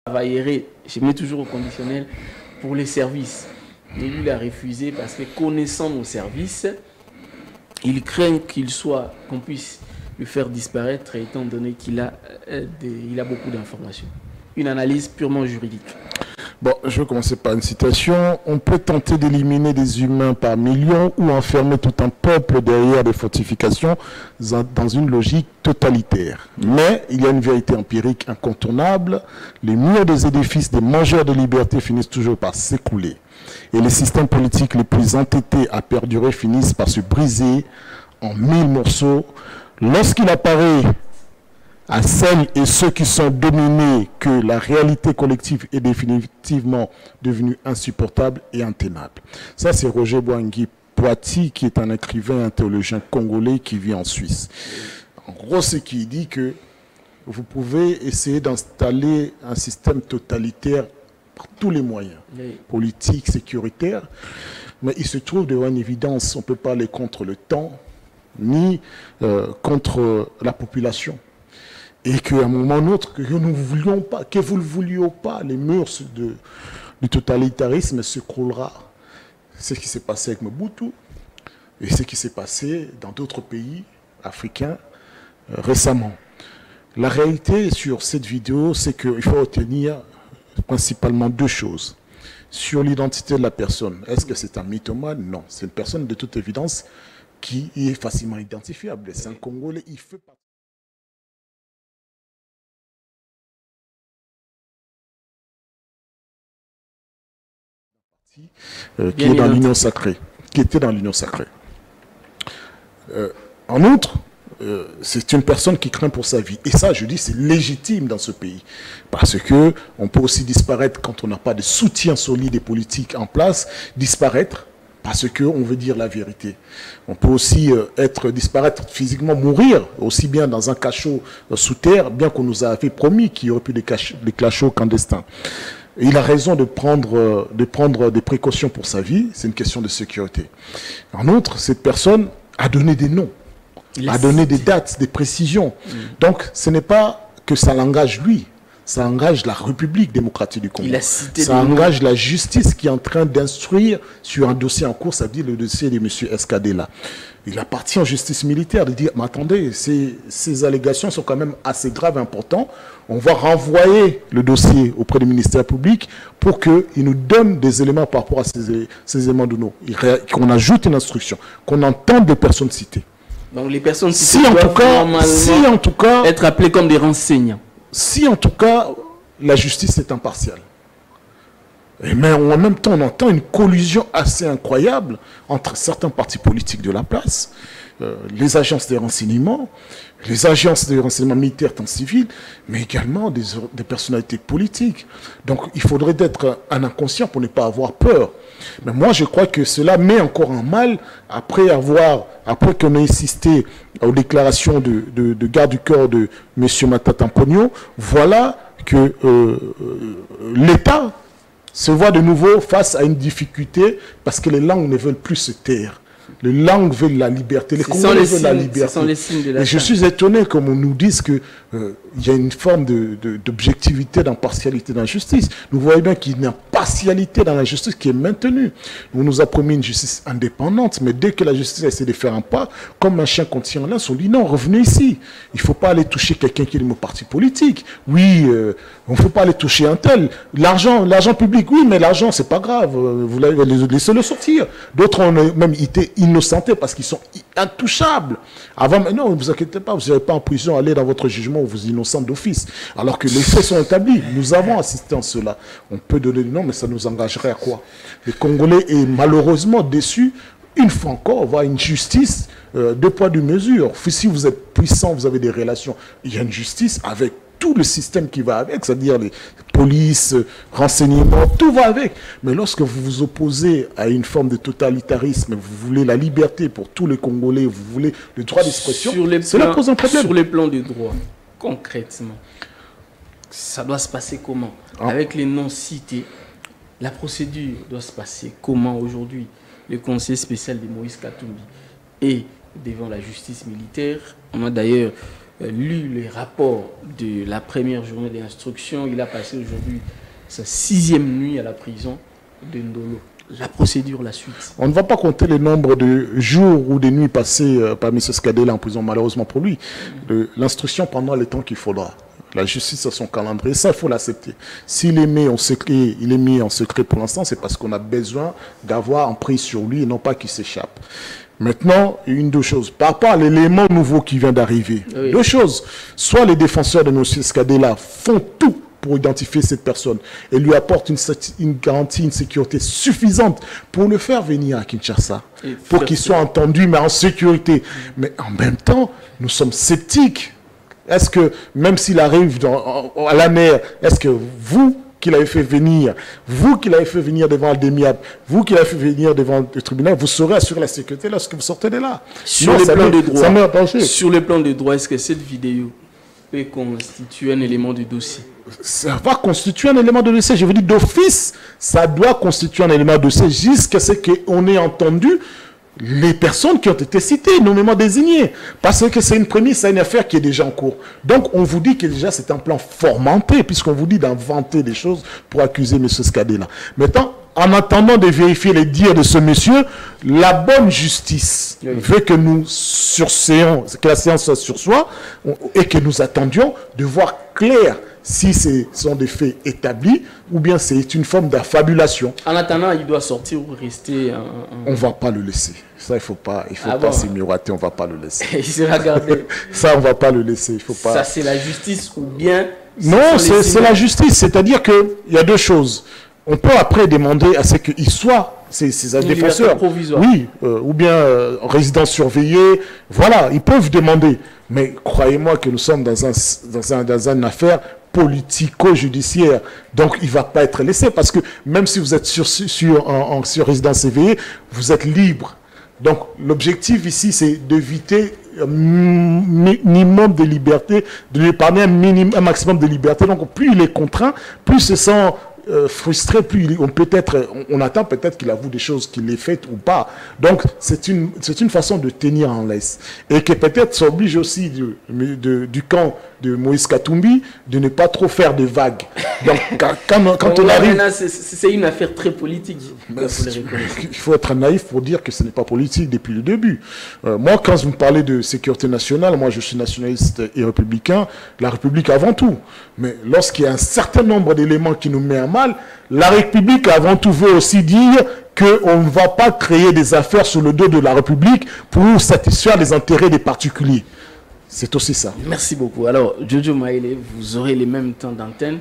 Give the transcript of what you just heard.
travaillerait, je mets toujours au conditionnel, pour les services. Et lui, il a refusé parce que connaissant nos services, il craint qu'on puisse le faire disparaître étant donné qu'il a, il a beaucoup d'informations. Une analyse purement juridique. Bon, je vais commencer par une citation. On peut tenter d'éliminer des humains par millions ou enfermer tout un peuple derrière des fortifications dans une logique totalitaire. Mais il y a une vérité empirique incontournable. Les murs des édifices des mangeurs de liberté finissent toujours par s'écrouler. Et les systèmes politiques les plus entêtés à perdurer finissent par se briser en 1000 morceaux. Lorsqu'il apparaît à celles et ceux qui sont dominés que la réalité collective est définitivement devenue insupportable et intenable. Ça, c'est Roger Boangui Poiti, qui est un écrivain, un théologien congolais qui vit en Suisse. En gros, c'est qu'il dit que vous pouvez essayer d'installer un système totalitaire par tous les moyens, politiques, sécuritaires, mais il se trouve devant une évidence, on ne peut pas aller contre le temps, ni contre la population. Et qu'à un moment ou un autre, que nous ne voulions pas, que vous ne vouliez pas, les murs du totalitarisme s'écroulera. C'est ce qui s'est passé avec Mobutu et ce qui s'est passé dans d'autres pays africains récemment. La réalité sur cette vidéo, c'est qu'il faut retenir principalement deux choses. Sur l'identité de la personne, est-ce que c'est un mythomane? Non, c'est une personne de toute évidence qui est facilement identifiable. C'est un Congolais, il fait partie. Qui est dans l'union sacrée, qui était dans l'union sacrée. En outre, c'est une personne qui craint pour sa vie. Et ça, je dis, c'est légitime dans ce pays. Parce que on peut aussi disparaître quand on n'a pas de soutien solide et politique en place, disparaître parce qu'on veut dire la vérité. On peut aussi disparaître physiquement, mourir, aussi bien dans un cachot sous terre, bien qu'on nous avait promis qu'il y aurait plus des cachots clandestins. Il a raison de prendre des précautions pour sa vie, c'est une question de sécurité. En outre, cette personne a donné des noms, a donné des dates, des précisions. Donc, ce n'est pas que ça l'engage lui, ça engage la République démocratique du Congo. Ça engage la justice qui est en train d'instruire sur un dossier en cours, ça dit le dossier de M. Escadela. Il appartient aux justices militaires de dire, mais attendez, ces allégations sont quand même assez graves et importantes. On va renvoyer le dossier auprès du ministère public pour qu'il nous donne des éléments par rapport à ces éléments de nous. Qu'on ajoute une instruction, qu'on entende des personnes citées. Donc les personnes citées doivent en tout cas, être appelées comme des renseignants. Si en tout cas, la justice est impartiale. Mais en même temps, on entend une collusion assez incroyable entre certains partis politiques de la place, les agences de renseignement, les agences de renseignement militaires tant civils, mais également des personnalités politiques. Donc il faudrait être un inconscient pour ne pas avoir peur. Mais moi, je crois que cela met encore en mal, après qu'on ait insisté aux déclarations de garde du corps de M. Matata Mponyo, voilà que l'État se voit de nouveau face à une difficulté parce que les langues ne veulent plus se taire. Les langues veulent la liberté, les Congolais veulent la liberté. Ce sont les signes de la Et je suis étonné comme on nous dise qu'il y a une forme d'objectivité, d'impartialité dans la justice. Nous voyons bien qu'il y a une impartialité dans la justice qui est maintenue. On nous a promis une justice indépendante, mais dès que la justice essaie de faire un pas, comme un chien contre un lance, on dit non, revenez ici. Il ne faut pas aller toucher quelqu'un qui est de mon parti politique. Oui, on ne faut pas aller toucher un tel. L'argent public, oui, mais l'argent, c'est pas grave. Vous laissez-le sortir. D'autres ont même été innocentés parce qu'ils sont intouchables. Avant, mais non, ne vous inquiétez pas, vous n'allez pas en prison, aller dans votre jugement où vous êtes innocent d'office. Alors que les faits sont établis. Nous avons assisté à cela. On peut donner le nom, mais ça nous engagerait à quoi? Les Congolais est malheureusement déçus. Une fois encore, on voit une justice deux poids, deux mesures. Si vous êtes puissant, vous avez des relations, il y a une justice avec tout le système qui va avec, c'est-à-dire les polices, renseignements, tout va avec. Mais lorsque vous vous opposez à une forme de totalitarisme, vous voulez la liberté pour tous les Congolais, vous voulez le droit d'expression, cela pose un problème. Sur les plans des droits, concrètement, ça doit se passer comment? Avec les noms cités, la procédure doit se passer comment aujourd'hui? Le conseiller spécial de Moïse Katumbi est devant la justice militaire. On a d'ailleurs lu les rapports de la première journée d'instruction. Il a passé aujourd'hui sa 6e nuit à la prison de Ndolo. La procédure, la suite. On ne va pas compter le nombre de jours ou de nuits passées par M. Skadela en prison, malheureusement pour lui. L'instruction prendra le temps qu'il faudra. La justice a son calendrier, ça il faut l'accepter. S'il est mis en secret, pour l'instant, c'est parce qu'on a besoin d'avoir un prix sur lui et non pas qu'il s'échappe. Maintenant, une deux choses. Par rapport à l'élément nouveau qui vient d'arriver, oui. Deux choses. Soit les défenseurs de M. Skadela font tout pour identifier cette personne et lui apportent une garantie, une sécurité suffisante pour le faire venir à Kinshasa, pour qu'il soit entendu, mais en sécurité. Mais en même temps, nous sommes sceptiques. Est-ce que, même s'il arrive à la mer, est-ce que vous, qui l'avez fait venir, vous qui l'avez fait venir devant le DEMIAP, vous qui l'avez fait venir devant le tribunal, vous saurez assurer la sécurité lorsque vous sortez de là? Sur le plan de droit, est-ce que cette vidéo peut constituer un élément de dossier? Ça va constituer un élément de dossier. Je vous dis d'office, ça doit constituer un élément de dossier jusqu'à ce qu'on ait entendu les personnes qui ont été citées, nommément désignées. Parce que c'est une prémisse, c'est une affaire qui est déjà en cours. Donc on vous dit que déjà c'est un plan formanté, puisqu'on vous dit d'inventer des choses pour accuser M. Skadela. Maintenant, en attendant de vérifier les dires de ce monsieur, la bonne justice veut que nous surséons, que la séance soit sur soi, et que nous attendions de voir clair si ce sont des faits établis ou bien c'est une forme d'affabulation. En attendant, il doit sortir ou rester... On ne va pas le laisser. Ça, il faut pas s'y miroiter, on ne va pas le laisser. Il sera gardé. Ça, on ne va pas le laisser. Il faut pas... Ça, c'est la justice ou bien... Non, c'est la justice. C'est-à-dire qu'il y a deux choses. On peut après demander à ce qu'il soit, ces défenseurs, oui, ou bien résidence surveillée, voilà, ils peuvent demander. Mais croyez-moi que nous sommes dans une affaire politico-judiciaire. Donc, il ne va pas être laissé parce que même si vous êtes sur résidence éveillée, vous êtes libre. Donc, l'objectif ici, c'est d'éviter un minimum de liberté, de lui épargner un maximum de liberté. Donc, plus il est contraint, plus se sent frustré, plus on attend peut-être qu'il avoue des choses qu'il ait faites ou pas. Donc, c'est une façon de tenir en laisse. Et que peut-être ça oblige aussi du camp de Moïse Katumbi de ne pas trop faire de vagues. Donc, quand on arrive... C'est une affaire très politique. Il faut être naïf pour dire que ce n'est pas politique depuis le début. Moi, quand vous me parlez de sécurité nationale, moi je suis nationaliste et républicain, la République avant tout. Mais lorsqu'il y a un certain nombre d'éléments qui nous mettent à mal, la République avant tout veut aussi dire qu'on ne va pas créer des affaires sur le dos de la République pour satisfaire les intérêts des particuliers. C'est aussi ça. Merci beaucoup. Alors, Jojo Maïlé, vous aurez les mêmes temps d'antenne.